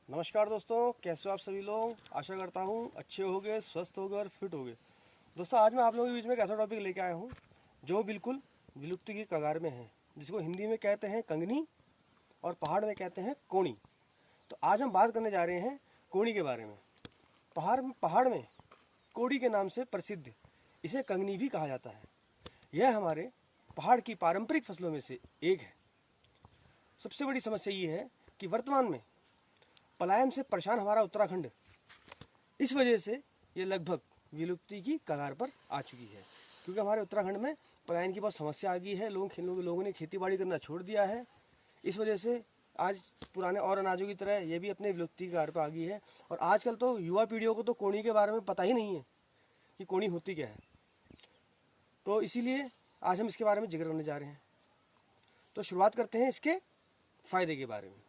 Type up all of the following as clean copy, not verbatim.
नमस्कार दोस्तों, कैसे हो आप सभी लोग। आशा करता हूँ अच्छे होगे, स्वस्थ होगे और फिट होगे। दोस्तों, आज मैं आप लोगों के बीच में एक ऐसा टॉपिक लेके आया हूँ जो बिल्कुल विलुप्ति की कगार में है, जिसको हिंदी में कहते हैं कंगनी और पहाड़ में कहते हैं कोणी। तो आज हम बात करने जा रहे हैं कोणी के बारे में। पहाड़ में कोड़ी के नाम से प्रसिद्ध इसे कंगनी भी कहा जाता है। यह हमारे पहाड़ की पारंपरिक फसलों में से एक है। सबसे बड़ी समस्या ये है कि वर्तमान में पलायन से परेशान हमारा उत्तराखंड इस वजह से ये लगभग विलुप्ति की कगार पर आ चुकी है, क्योंकि हमारे उत्तराखंड में पलायन की बहुत समस्या आ गई है। लोगों ने खेती बाड़ी करना छोड़ दिया है। इस वजह से आज पुराने और अनाजों की तरह ये भी अपने विलुप्ति की कगार पर आ गई है। और आजकल तो युवा पीढ़ियों को तो कोणी के बारे में पता ही नहीं है कि कोणी होती क्या है। तो इसीलिए आज हम इसके बारे में जिक्र करने जा रहे हैं। तो शुरुआत करते हैं इसके फ़ायदे के बारे में।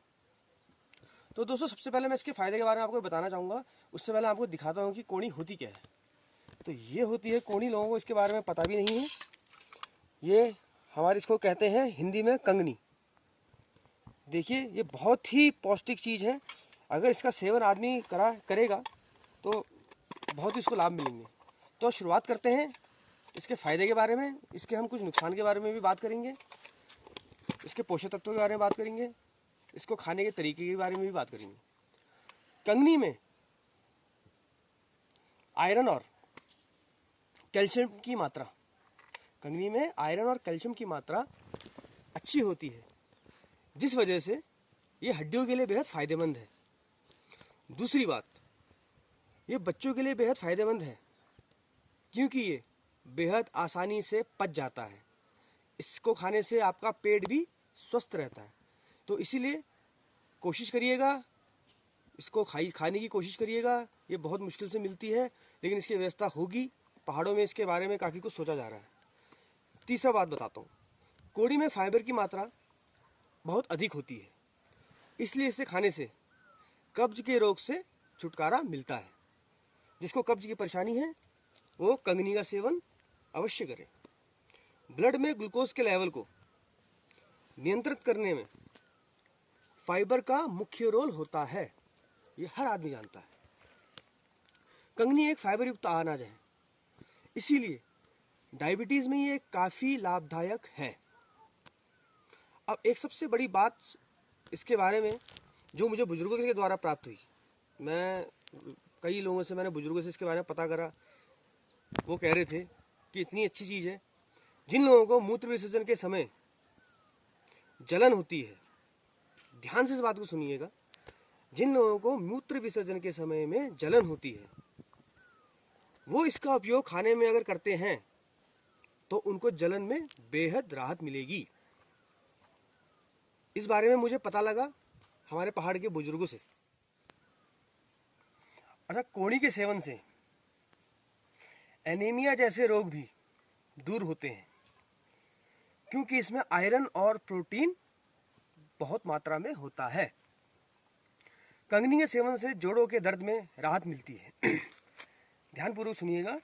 तो दोस्तों, सबसे पहले मैं इसके फ़ायदे के बारे में आपको बताना चाहूँगा। उससे पहले आपको दिखाता हूँ कि कोणी होती क्या है। तो ये होती है कोणी। लोगों को इसके बारे में पता भी नहीं है। ये हमारे इसको कहते हैं हिंदी में कंगनी। देखिए, ये बहुत ही पौष्टिक चीज़ है। अगर इसका सेवन आदमी करेगा तो बहुत ही इसको लाभ मिलेंगे। तो शुरुआत करते हैं इसके फ़ायदे के बारे में। इसके हम कुछ नुकसान के बारे में भी बात करेंगे, इसके पोषक तत्वों के बारे में बात करेंगे, इसको खाने के तरीके के बारे में भी बात करेंगे। कंगनी में आयरन और कैल्शियम की मात्रा अच्छी होती है, जिस वजह से ये हड्डियों के लिए बेहद फ़ायदेमंद है। दूसरी बात, ये बच्चों के लिए बेहद फ़ायदेमंद है, क्योंकि ये बेहद आसानी से पच जाता है। इसको खाने से आपका पेट भी स्वस्थ रहता है। तो इसीलिए कोशिश करिएगा, इसको खाने की कोशिश करिएगा। ये बहुत मुश्किल से मिलती है, लेकिन इसकी व्यवस्था होगी। पहाड़ों में इसके बारे में काफ़ी कुछ सोचा जा रहा है। तीसरा बात बताता हूँ, कोड़ी में फाइबर की मात्रा बहुत अधिक होती है, इसलिए इसे खाने से कब्ज के रोग से छुटकारा मिलता है। जिसको कब्ज की परेशानी है वो कंगनी का सेवन अवश्य करें। ब्लड में ग्लूकोज के लेवल को नियंत्रित करने में फाइबर का मुख्य रोल होता है, ये हर आदमी जानता है। कंगनी एक फाइबर युक्त अनाज है, इसीलिए डायबिटीज़ में ये काफ़ी लाभदायक है। अब एक सबसे बड़ी बात इसके बारे में जो मुझे बुजुर्गों के द्वारा प्राप्त हुई, कई लोगों से मैंने बुजुर्गों से इसके बारे में पता करा। वो कह रहे थे कि इतनी अच्छी चीज़ है। जिन लोगों को मूत्र विसर्जन के समय जलन होती है, ध्यान से इस बात को सुनिएगा, जिन लोगों को मूत्र विसर्जन के समय में जलन होती है, वो इसका उपयोग खाने में अगर करते हैं तो उनको जलन में बेहद राहत मिलेगी। इस बारे में मुझे पता लगा हमारे पहाड़ के बुजुर्गों से। अच्छा, कोड़ी के सेवन से एनीमिया जैसे रोग भी दूर होते हैं, क्योंकि इसमें आयरन और प्रोटीन बहुत मात्रा में होता है। कंगनी के सेवन से जोड़ों के दर्द में राहत मिलती है। ध्यानपूर्वक सुनिएगा,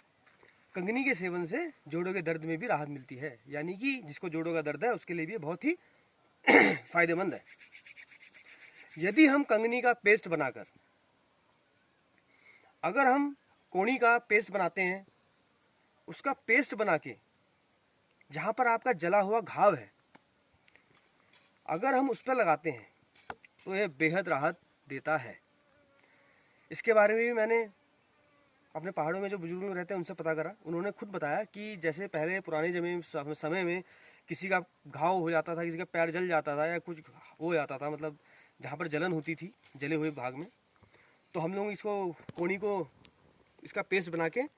कंगनी के सेवन से जोड़ों के दर्द में भी राहत मिलती है, यानी कि जिसको जोड़ों का दर्द है उसके लिए भी बहुत ही फायदेमंद है। यदि हम कंगनी का पेस्ट बनाकर, अगर हम कोणी का पेस्ट बनाते हैं, उसका पेस्ट बना के जहाँ पर आपका जला हुआ घाव है, अगर हम उस पर लगाते हैं तो यह बेहद राहत देता है। इसके बारे में भी मैंने अपने पहाड़ों में जो बुजुर्ग लोग रहते हैं उनसे पता करा। उन्होंने खुद बताया कि जैसे पहले पुराने समय में किसी का घाव हो जाता था, किसी का पैर जल जाता था या कुछ हो जाता था, मतलब जहाँ पर जलन होती थी जले हुए भाग में, तो हम लोग इसको कोणी को इसका पेस्ट बना के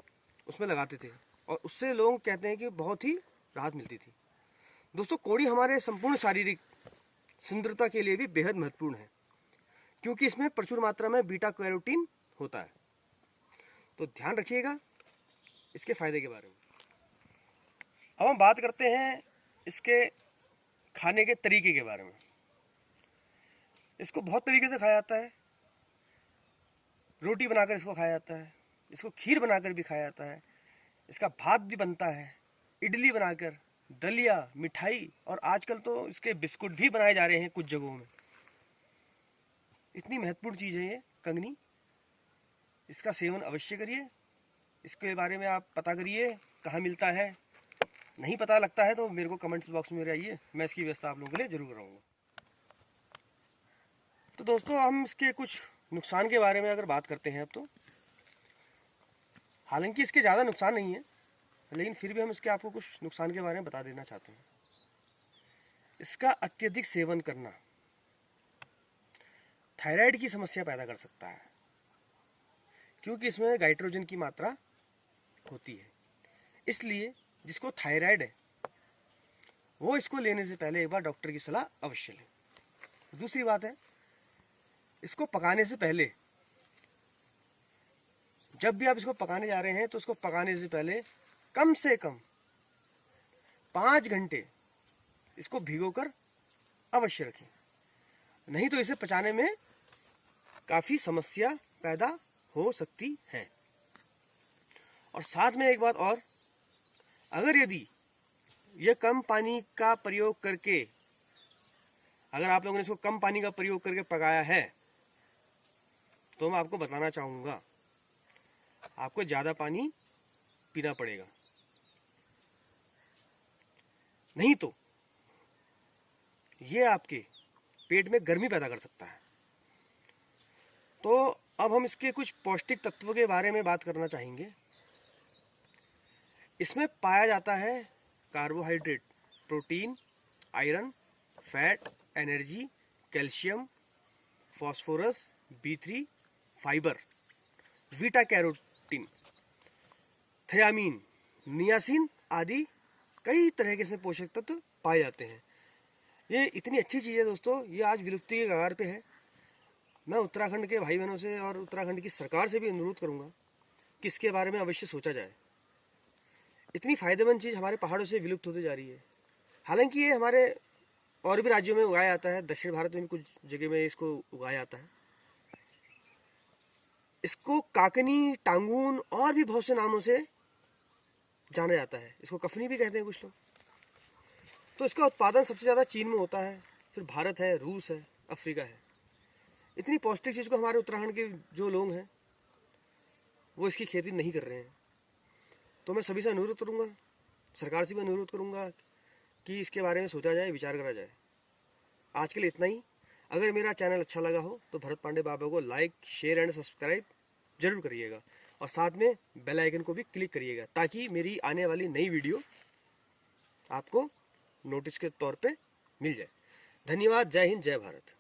उसमें लगाते थे, और उससे लोग कहते हैं कि बहुत ही राहत मिलती थी। दोस्तों, कोड़ी हमारे संपूर्ण शारीरिक सुंदरता के लिए भी बेहद महत्वपूर्ण है, क्योंकि इसमें प्रचुर मात्रा में बीटा कैरोटीन होता है। तो ध्यान रखिएगा इसके फायदे के बारे में। अब हम बात करते हैं इसके खाने के तरीके के बारे में। इसको बहुत तरीके से खाया जाता है। रोटी बनाकर इसको खाया जाता है, इसको खीर बनाकर भी खाया जाता है, इसका भात भी बनता है, इडली बनाकर, दलिया, मिठाई, और आजकल तो इसके बिस्कुट भी बनाए जा रहे हैं कुछ जगहों में। इतनी महत्वपूर्ण चीज़ है ये कंगनी, इसका सेवन अवश्य करिए। इसके बारे में आप पता करिए कहाँ मिलता है, नहीं पता लगता है तो मेरे को कमेंट्स बॉक्स में आइए, मैं इसकी व्यवस्था आप लोगों के लिए जरूर कराऊंगा। तो दोस्तों हम इसके कुछ नुकसान के बारे में अगर बात करते हैं अब तो, हालांकि इसके ज़्यादा नुकसान नहीं है, लेकिन फिर भी हम इसके आपको कुछ नुकसान के बारे में बता देना चाहते हैं। इसका अत्यधिक सेवन करना थायराइड की समस्या पैदा कर सकता है, क्योंकि इसमें गाइट्रोजन की मात्रा होती है। इसलिए जिसको थायराइड है वो इसको लेने से पहले एक बार डॉक्टर की सलाह अवश्य लें। दूसरी बात है, इसको पकाने से पहले, जब भी आप इसको पकाने जा रहे हैं तो उसको पकाने से पहले कम से कम 5 घंटे इसको भिगोकर अवश्य रखें, नहीं तो इसे पचाने में काफ़ी समस्या पैदा हो सकती है। और साथ में एक बात और, अगर यदि यह कम पानी का प्रयोग करके, अगर आप लोगों ने इसको कम पानी का प्रयोग करके पकाया है तो मैं आपको बताना चाहूँगा आपको ज़्यादा पानी पीना पड़ेगा, नहीं तो ये आपके पेट में गर्मी पैदा कर सकता है। तो अब हम इसके कुछ पौष्टिक तत्वों के बारे में बात करना चाहेंगे। इसमें पाया जाता है carbohydrate, protein, iron, fat, energy, calcium, phosphorus, B3, fibre, beta carotene, thiamine, niacin आदि कई तरह के से पोषक तत्व पाए जाते हैं। ये इतनी अच्छी चीज़ है दोस्तों, ये आज विलुप्ति के कगार पे है। मैं उत्तराखंड के भाई बहनों से और उत्तराखंड की सरकार से भी अनुरोध करूंगा कि इसके बारे में अवश्य सोचा जाए। इतनी फ़ायदेमंद चीज़ हमारे पहाड़ों से विलुप्त होती जा रही है। हालांकि ये हमारे और भी राज्यों में उगाया जाता है, दक्षिण भारत में भी कुछ जगह में इसको उगाया जाता है। इसको काकनी, टांगून और भी बहुत से नामों से जाना जाता है। इसको कफनी भी कहते हैं कुछ लोग। तो इसका उत्पादन सबसे ज़्यादा चीन में होता है, फिर भारत है, रूस है, अफ्रीका है। इतनी पौष्टिक चीज़ को हमारे उत्तराखंड के जो लोग हैं वो इसकी खेती नहीं कर रहे हैं। तो मैं सभी से अनुरोध करूँगा, सरकार से भी अनुरोध करूँगा कि इसके बारे में सोचा जाए, विचार करा जाए। आज के लिए इतना ही। अगर मेरा चैनल अच्छा लगा हो तो भरत पांडे बाबा को लाइक, शेयर एंड सब्सक्राइब जरूर करिएगा, और साथ में बेल आइकन को भी क्लिक करिएगा ताकि मेरी आने वाली नई वीडियो आपको नोटिस के तौर पे मिल जाए। धन्यवाद। जय हिंद, जय भारत।